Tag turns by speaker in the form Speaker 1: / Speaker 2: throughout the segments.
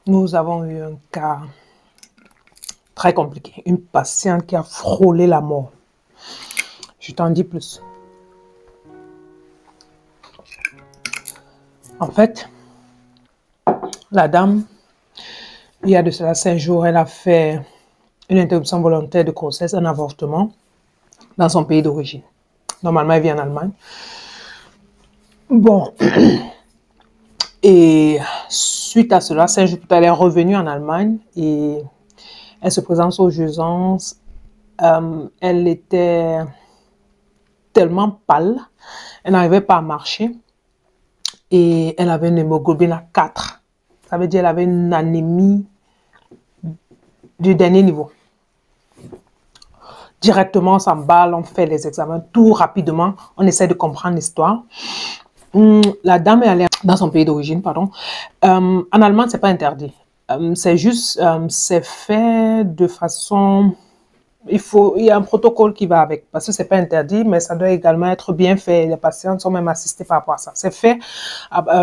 Speaker 1: Nous avons eu un cas très compliqué. Une patiente qui a frôlé la mort. Je t'en dis plus. En fait, la dame, il y a de cela 5 jours, elle a fait une interruption volontaire de grossesse, un avortement, dans son pays d'origine. Normalement, elle vit en Allemagne. Bon. Et suite à cela, 5 jours plus tard, elle est revenue en Allemagne et elle se présente aux urgences. Elle était tellement pâle, elle n'arrivait pas à marcher et elle avait une hémoglobine à 4. Ça veut dire qu'elle avait une anémie du dernier niveau. Directement, on s'emballe, on fait les examens tout rapidement, on essaie de comprendre l'histoire. La dame est allée dans son pays d'origine, pardon. En Allemagne, c'est pas interdit. C'est juste, c'est fait de façon... Il y a un protocole qui va avec, parce que c'est pas interdit, mais ça doit également être bien fait. Les patients sont même assistés par rapport à ça. C'est fait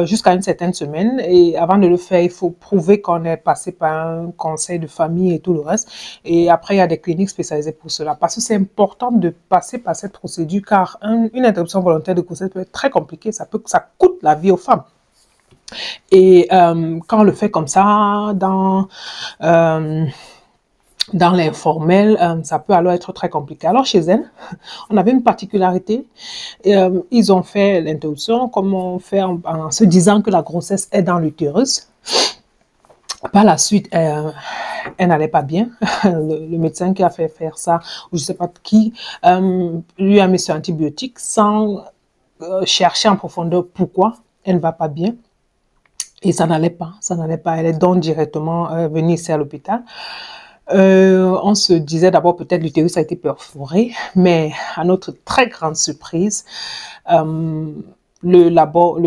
Speaker 1: jusqu'à une certaine semaine, et avant de le faire, il faut prouver qu'on est passé par un conseil de famille et tout le reste. Et après, il y a des cliniques spécialisées pour cela, parce que c'est important de passer par cette procédure, car une interruption volontaire de grossesse peut être très compliquée. Ça coûte la vie aux femmes. Et quand on le fait comme ça, dans l'informel, ça peut alors être très compliqué. Alors chez elle, on avait une particularité. Ils ont fait l'interruption comme on fait en se disant que la grossesse est dans l'utérus. Par la suite, elle n'allait pas bien. Le médecin qui a fait faire ça, ou je ne sais pas qui, lui a mis sur antibiotiques sans chercher en profondeur pourquoi elle ne va pas bien. Et ça n'allait pas. Elle est donc directement venue ici à l'hôpital. On se disait d'abord peut-être l'utérus a été perforé, mais à notre très grande surprise, le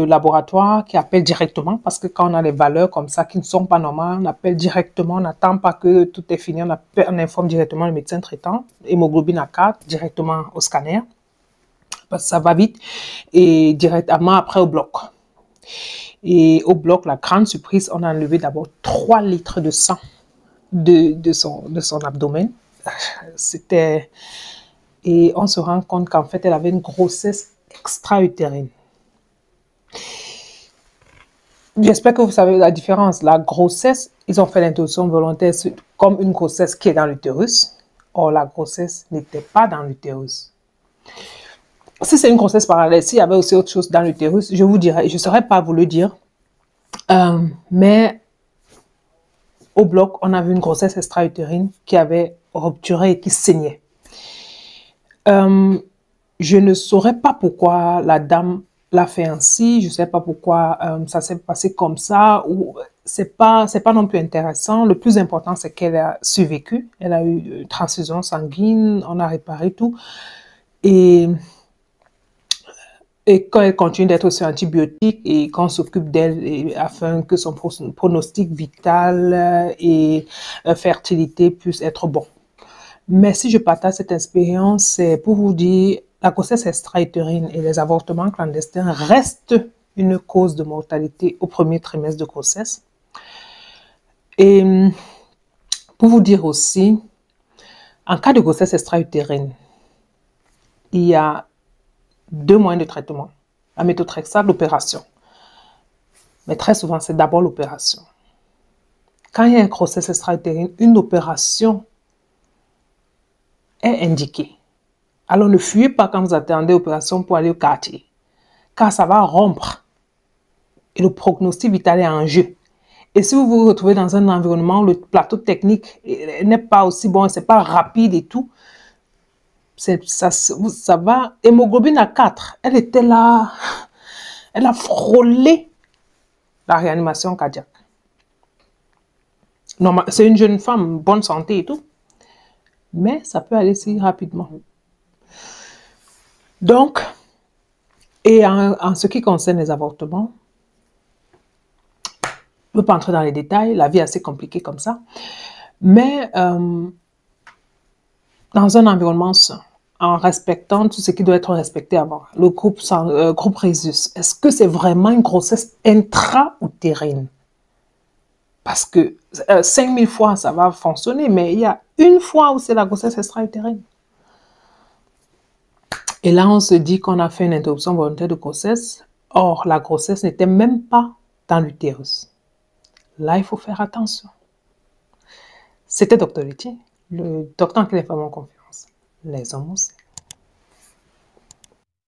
Speaker 1: laboratoire qui appelle directement, parce que quand on a des valeurs comme ça qui ne sont pas normales, on appelle directement, on n'attend pas que tout est fini, on informe directement le médecin traitant, hémoglobine à 4, directement au scanner, parce que ça va vite, et directement après au bloc. Et au bloc, la grande surprise, on a enlevé d'abord 3 litres de sang de son abdomen. Et on se rend compte qu'en fait, elle avait une grossesse extra-utérine. J'espère que vous savez la différence. La grossesse, ils ont fait l'interruption volontaire comme une grossesse qui est dans l'utérus. Or, la grossesse n'était pas dans l'utérus. Si c'est une grossesse parallèle, s'il y avait aussi autre chose dans l'utérus, je vous dirais, je ne saurais pas vous le dire. Mais au bloc, on avait une grossesse extra-utérine qui avait rupturé et qui saignait. Je ne saurais pas pourquoi la dame l'a fait ainsi, je ne sais pas pourquoi ça s'est passé comme ça, ou c'est pas non plus intéressant. Le plus important, c'est qu'elle a survécu, elle a eu une transfusion sanguine, on a réparé tout. Et quand elle continue d'être sur antibiotiques et qu'on s'occupe d'elle afin que son pronostic vital et fertilité puisse être bon. Mais si je partage cette expérience, c'est pour vous dire, la grossesse extra-utérine et les avortements clandestins restent une cause de mortalité au premier trimestre de grossesse. Et pour vous dire aussi, en cas de grossesse extra-utérine, il y a 2 moyens de traitement. La méthotrexate, l'opération. Mais très souvent, c'est d'abord l'opération. Quand il y a une grossesse extra-utérine, une opération est indiquée. Alors ne fuyez pas quand vous attendez l'opération pour aller au quartier, car ça va rompre et le pronostic vital est en jeu. Et si vous vous retrouvez dans un environnement où le plateau technique n'est pas aussi bon, c'est pas rapide et tout, ça va. Hémoglobine à 4, elle était là, elle a frôlé la réanimation cardiaque. C'est une jeune femme, bonne santé et tout, mais ça peut aller si rapidement. Donc, et en ce qui concerne les avortements, je ne peux pas entrer dans les détails, la vie est assez compliquée comme ça, mais dans un environnement sain, en respectant tout ce qui doit être respecté avant, le groupe Rhésus, est-ce que c'est vraiment une grossesse intra-utérine? Parce que 5000 fois, ça va fonctionner, mais il y a une fois où c'est la grossesse extra-utérine. Et là, on se dit qu'on a fait une interruption volontaire de grossesse. Or, la grossesse n'était même pas dans l'utérus. Là, il faut faire attention. C'était Dr Letty, le docteur en qui les femmes ont confiance. Les hommes aussi.